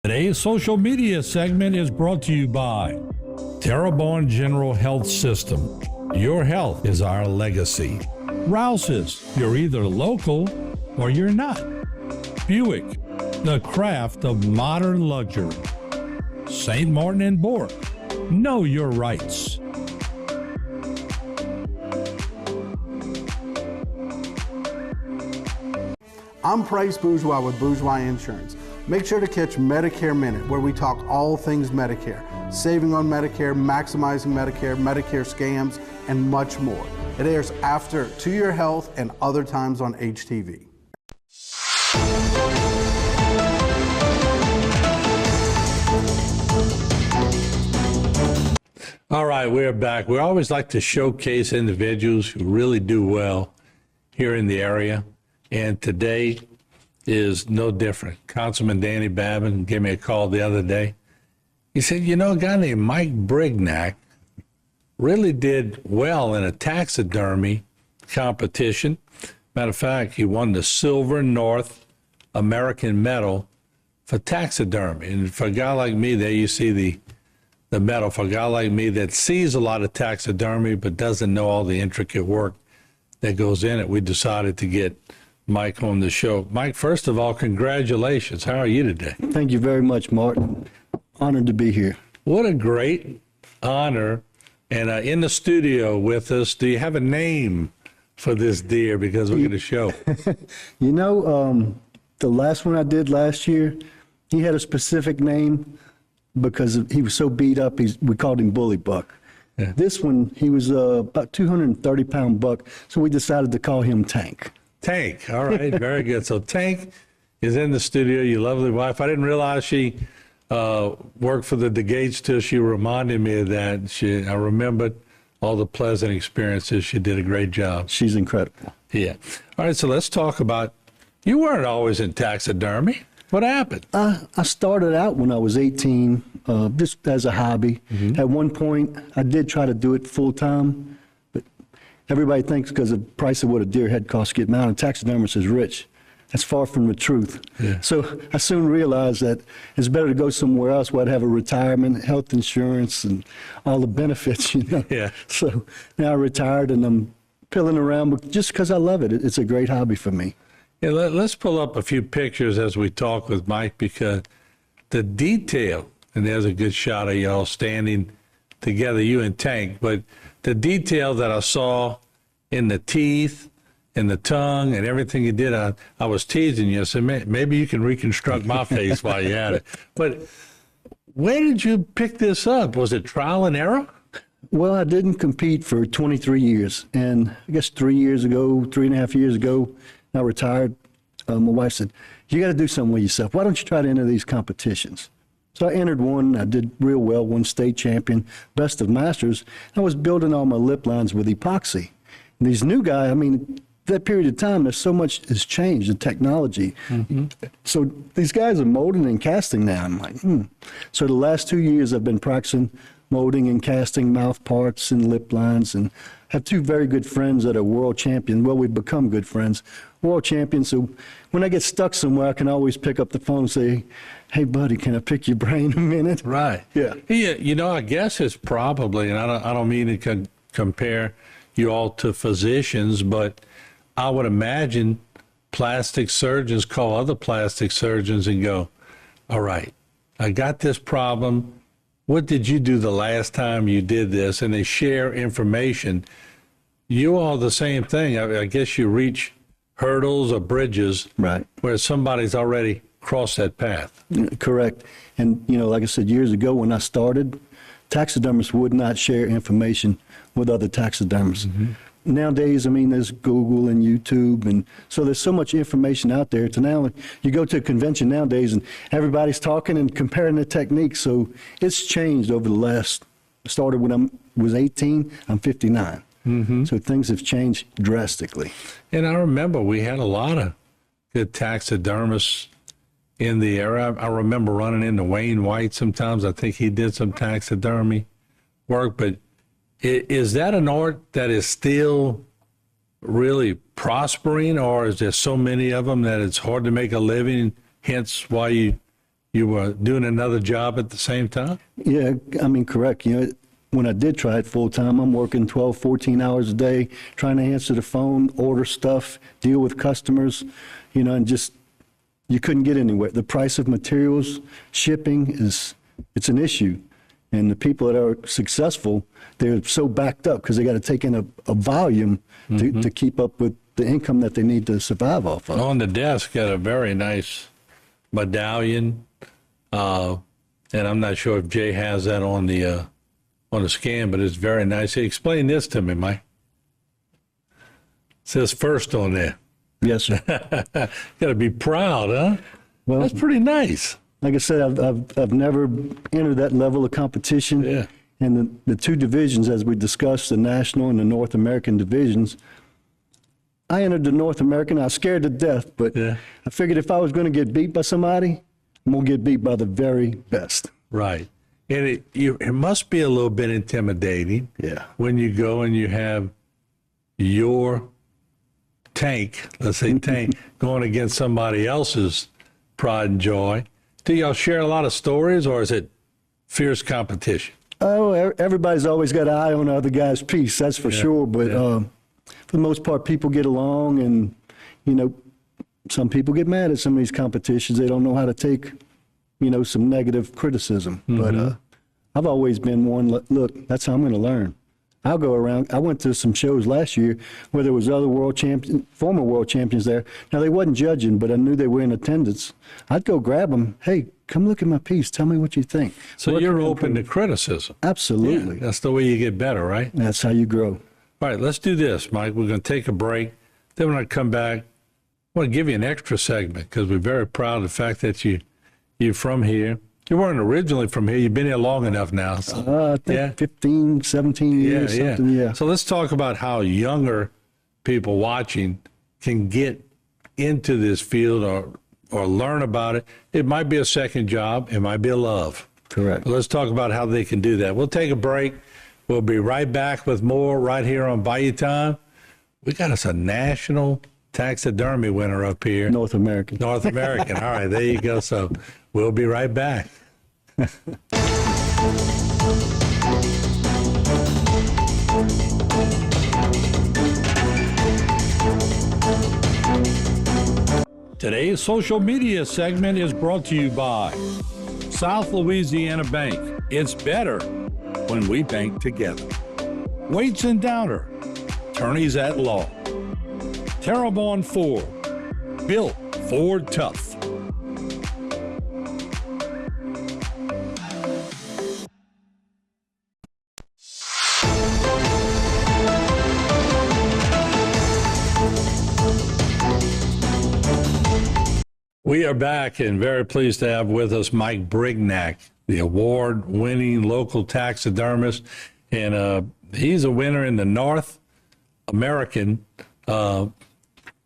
Today's social media segment is brought to you by Terrebonne General Health System. Your health is our legacy. Rouse's, you're either local or you're not. Buick, the craft of modern luxury. St. Martin and Bork, know your rights. I'm Price Bourgeois with Bourgeois Insurance. Make sure to catch Medicare Minute, where we talk all things Medicare, saving on Medicare, maximizing Medicare, Medicare scams, and much more. It airs after To Your Health and other times on HTV. All right, we're back. We always like to showcase individuals who really do well here in the area. And today is no different. Councilman Danny Babin gave me a call the other day. He said, you know, a guy named Mike Brignac really did well in a taxidermy competition. Matter of fact, he won the Silver North American Medal for taxidermy. And for a guy like me, there you see the medal. For a guy like me that sees a lot of taxidermy but doesn't know all the intricate work that goes in it, we decided to get Mike on the show. Mike, first of all, congratulations. How are you today? Thank you very much, Martin. Honored to be here. What a great honor. And in the studio with us, do you have a name for this deer? Because we're going to show. You know, the last one I did last year, he had a specific name because he was so beat up, we called him Bully Buck. Yeah. This one, he was about 230-pound buck, so we decided to call him Tank. Tank. All right. Very good. So Tank is in the studio, your lovely wife. I didn't realize she worked for the DeGates till she reminded me of that. I remembered all the pleasant experiences. She did a great job. She's incredible. Yeah. All right. So let's talk about, you weren't always in taxidermy. What happened? I started out when I was 18, just as a hobby. Mm-hmm. At one point, I did try to do it full time. Everybody thinks because of the price of what a deer head costs to get mounted, taxidermist is rich. That's far from the truth. Yeah. So I soon realized that it's better to go somewhere else where I'd have a retirement, health insurance, and all the benefits, you know. Yeah. So now I retired and I'm pilling around just because I love it. It's a great hobby for me. Yeah, let's pull up a few pictures as we talk with Mike, because the detail, and there's a good shot of y'all standing together, you and Tank, but the detail that I saw in the teeth and the tongue and everything you did, I was teasing you. I said, maybe you can reconstruct my face while you're at it. But where did you pick this up? Was it trial and error? Well, I didn't compete for 23 years. And I guess 3.5 years ago, I retired. My wife said, you got to do something with yourself. Why don't you try to enter these competitions? So I entered one. I did real well, won state champion, best of masters. I was building all my lip lines with epoxy. And these new guys, I mean, that period of time, there's so much has changed in technology. Mm-hmm. So these guys are molding and casting now. I'm like, So the last 2 years I've been practicing molding and casting mouth parts and lip lines, and have two very good friends that are world champion. Well, we've become good friends, world champions. So when I get stuck somewhere, I can always pick up the phone and say, hey, buddy, can I pick your brain a minute? Right. Yeah. You know, I guess it's probably, and I don't mean to compare you all to physicians, but I would imagine plastic surgeons call other plastic surgeons and go, all right, I got this problem. What did you do the last time you did this? And they share information. You all the same thing. I guess you reach hurdles or bridges, right, where somebody's already crossed that path. Correct. And, you know, like I said, years ago when I started, taxidermists would not share information with other taxidermists. Mm-hmm. Nowadays, I mean, there's Google and YouTube, and so there's so much information out there. To now, you go to a convention nowadays, and everybody's talking and comparing the techniques. So it's changed over the last. Started when I was 18. I'm 59. Mm-hmm. So things have changed drastically. And I remember we had a lot of good taxidermists in the era. I remember running into Wayne White sometimes. I think he did some taxidermy work, but is that an art that is still really prospering, or is there so many of them that it's hard to make a living, hence why you you were doing another job at the same time? Yeah, I mean, correct. You know, when I did try it full time, I'm working 12, 14 hours a day, trying to answer the phone, order stuff, deal with customers, you know, and just, you couldn't get anywhere. The price of materials, shipping it's an issue. And the people that are successful, they're so backed up because they got to take in a volume to keep up with the income that they need to survive off of. On the desk, got a very nice medallion, and I'm not sure if Jay has that on the scan, but it's very nice. Hey, explain this to me, Mike. It says first on there. Yes, sir. Got to be proud, huh? Well, that's pretty nice. Like I said, I've never entered that level of competition. Yeah. And the two divisions, as we discussed, the national and the North American divisions, I entered the North American. I was scared to death, but Yeah. I figured if I was going to get beat by somebody, I'm going to get beat by the very best. Right. And it must be a little bit intimidating Yeah. when you go and you have your tank, let's say tank, going against somebody else's pride and joy. Do y'all share a lot of stories, or is it fierce competition? Oh, everybody's always got an eye on the other guy's piece, that's for sure. But for the most part, people get along, and, you know, some people get mad at some of these competitions. They don't know how to take, you know, some negative criticism. But I've always been one, look, that's how I'm going to learn. I'll go around. I went to some shows last year where there was other former world champions there. Now, they wasn't judging, but I knew they were in attendance. I'd go grab them. Hey, come look at my piece. Tell me what you think. So you're open to criticism. Absolutely. Yeah, that's the way you get better, right? That's how you grow. All right, let's do this, Mike. We're going to take a break. Then when I come back, I want to give you an extra segment because we're very proud of the fact that you're from here. You weren't originally from here. You've been here long enough now. So, I think 15, 17 years, something, yeah. So let's talk about how younger people watching can get into this field or learn about it. It might be a second job. It might be a love. Correct. But let's talk about how they can do that. We'll take a break. We'll be right back with more right here on Bayou Time. We got us a national taxidermy winner up here. North American. North American. All right, there you go. So we'll be right back. Today's social media segment is brought to you by South Louisiana Bank. It's better when we bank together. Waits and Downer, attorneys at law. Terrebonne Ford, built Ford tough. We are back and very pleased to have with us Mike Brignac, the award-winning local taxidermist, and he's a winner in the North American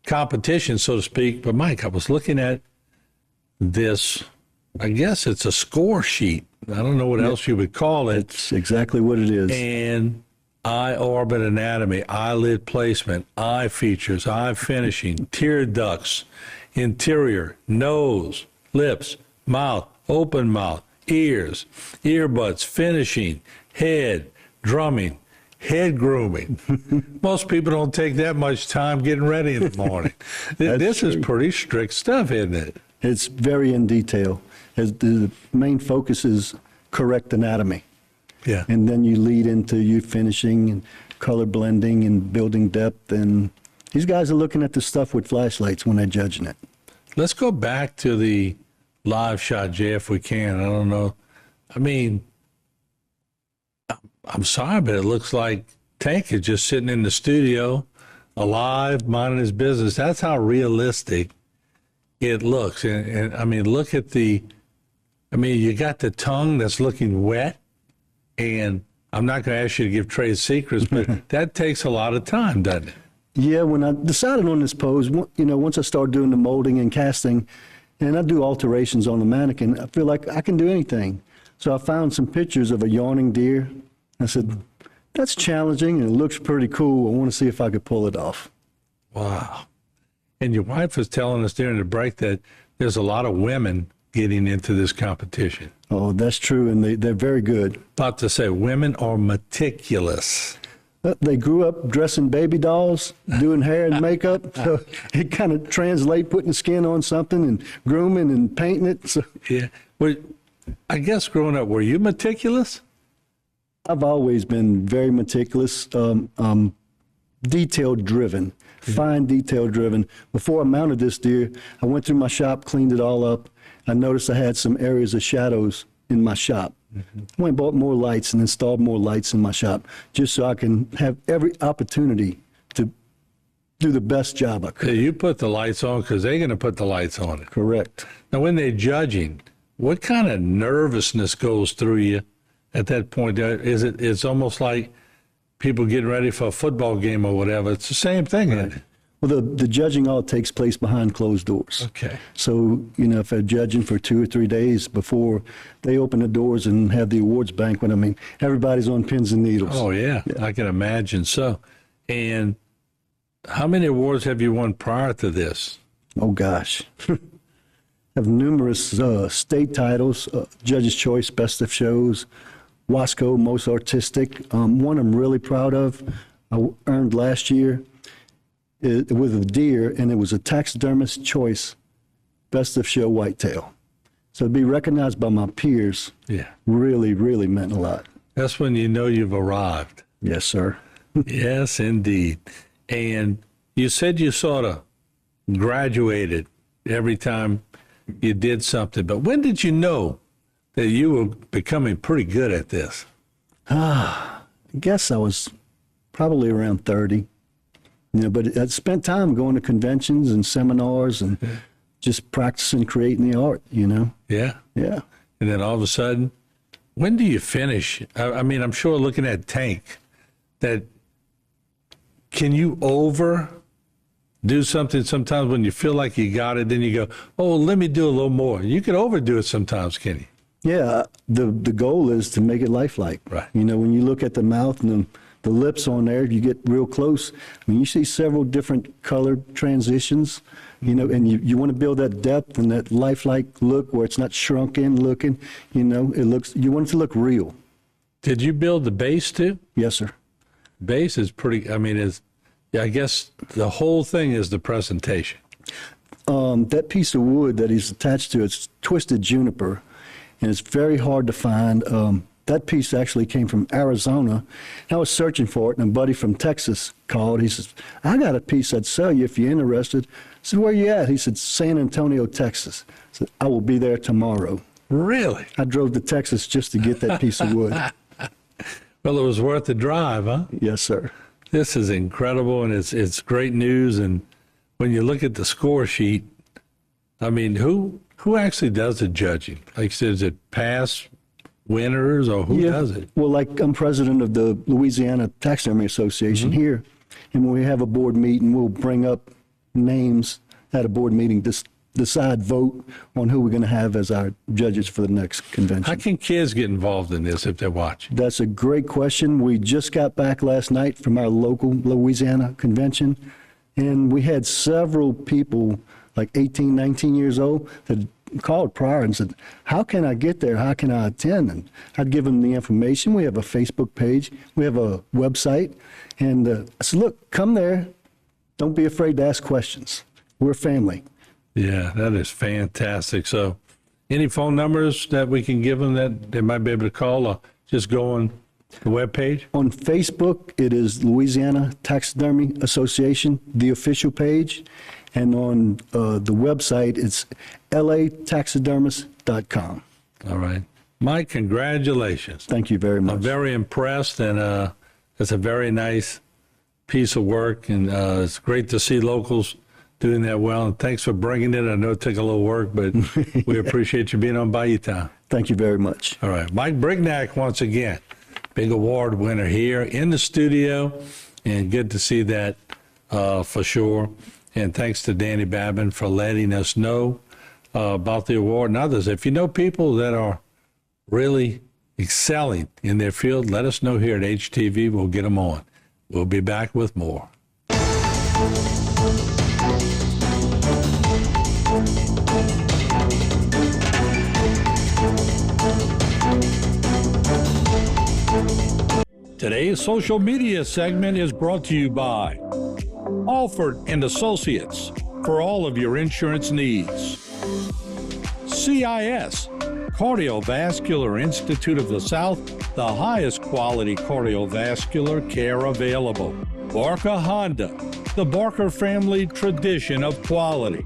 competition, so to speak. But Mike, I was looking at this, I guess it's a score sheet. I don't know what else you would call it. It's exactly what it is. And eye orbit anatomy, eyelid placement, eye features, eye finishing, tear ducts, interior, nose, lips, mouth, open mouth, ears, earbuds, finishing, head, drumming, head grooming. Most people don't take that much time getting ready in the morning. This is pretty strict stuff, isn't it? It's very in detail. The main focus is correct anatomy. Yeah. And then you lead into you finishing and color blending and building depth. And these guys are looking at this stuff with flashlights when they're judging it. Let's go back to the live shot, Jay, if we can. I don't know. I mean, I'm sorry, but it looks like Tank is just sitting in the studio, alive, minding his business. That's how realistic it looks. And I mean, look at you got the tongue that's looking wet. And I'm not going to ask you to give trade secrets, but that takes a lot of time, doesn't it? Yeah, when I decided on this pose, once I started doing the molding and casting, and I do alterations on the mannequin, I feel like I can do anything. So I found some pictures of a yawning deer. I said, that's challenging and it looks pretty cool. I want to see if I could pull it off. Wow. And your wife was telling us during the break that there's a lot of women getting into this competition. Oh, that's true, and they're very good. About to say, women are meticulous. They grew up dressing baby dolls, doing hair and makeup, so it kind of translates putting the skin on something and grooming and painting it. So Yeah. Well, I guess growing up, were you meticulous? I've always been very meticulous, detail-driven, fine detail-driven. Before I mounted this deer, I went through my shop, cleaned it all up. I noticed I had some areas of shadows in my shop. I went and bought more lights and installed more lights in my shop just so I can have every opportunity to do the best job I So could. you put the lights on because they're going to put the lights on it. Correct. Now, when they're judging, what kind of nervousness goes through you at that point? It's almost like people getting ready for a football game or whatever. It's the same thing, isn't it? Well, the judging all takes place behind closed doors. Okay. So, if they're judging for 2 or 3 days before they open the doors and have the awards banquet, I mean, everybody's on pins and needles. Oh, yeah. I can imagine so. And how many awards have you won prior to this? Oh, gosh. Have numerous state titles, Judge's Choice, Best of Shows, Wasco, Most Artistic. One I'm really proud of, I earned last year with a deer, and it was a Taxidermist Choice, Best of Show Whitetail. So to be recognized by my peers Yeah. really, really meant a lot. That's when you know you've arrived. Yes, sir. Yes, indeed. And you said you sort of graduated every time you did something, but when did you know that you were becoming pretty good at this? I guess I was probably around 30. But I spent time going to conventions and seminars and just practicing creating the art, Yeah. Yeah. And then all of a sudden, when do you finish? I mean, I'm sure looking at Tank, that can you do something sometimes when you feel like you got it, then you go, oh, let me do a little more. You can overdo it sometimes, can you? Yeah, the goal is to make it lifelike. Right. When you look at the mouth and the lips on there, you get real close. I mean, you see several different color transitions, and you want to build that depth and that lifelike look where it's not shrunken looking, you want it to look real. Did you build the base too? Yes, sir. Base is pretty, I guess the whole thing is the presentation. That piece of wood that he's attached to, it's twisted juniper, and it's very hard to find. That piece actually came from Arizona. And I was searching for it, and a buddy from Texas called. He says, I got a piece I'd sell you if you're interested. I said, where you at? He said, San Antonio, Texas. I said, I will be there tomorrow. Really? I drove to Texas just to get that piece of wood. Well, it was worth the drive, huh? Yes, sir. This is incredible, and it's great news. And when you look at the score sheet, I mean, who actually does the judging? Like, is it past winners, or who does it? Well, like I'm president of the Louisiana Taxidermy Association here, and when we have a board meeting, we'll bring up names at a board meeting, decide, vote on who we're going to have as our judges for the next How convention. can kids get involved in this if they're watching? That's a great question. We just got back last night from our local Louisiana convention, and we had several people, like 18, 19 years old, that called prior and said, how can I get there? How can I attend? And I'd give them the information. We have a Facebook page. We have a website. And I said, look, come there. Don't be afraid to ask questions. We're family. Yeah, that is fantastic. So any phone numbers that we can give them that they might be able to call, or just go on the webpage? On Facebook, it is Louisiana Taxidermy Association, the official page. And on the website, it's lataxidermist.com. All right. Mike, congratulations. Thank you very much. I'm very impressed, and it's a very nice piece of work, and it's great to see locals doing that well. And thanks for bringing it. I know it took a little work, but we appreciate you being on Bayou Time. Thank you very much. All right. Mike Brignac, once again, big award winner here in the studio, and good to see that for sure. And thanks to Danny Babin for letting us know about the award and others. If you know people that are really excelling in their field, let us know here at HTV. We'll get them on. We'll be back with more. Today's social media segment is brought to you by Alford and Associates for all of your insurance needs. CIS, Cardiovascular Institute of the South, the highest quality cardiovascular care available. Barker Honda, the Barker family tradition of quality.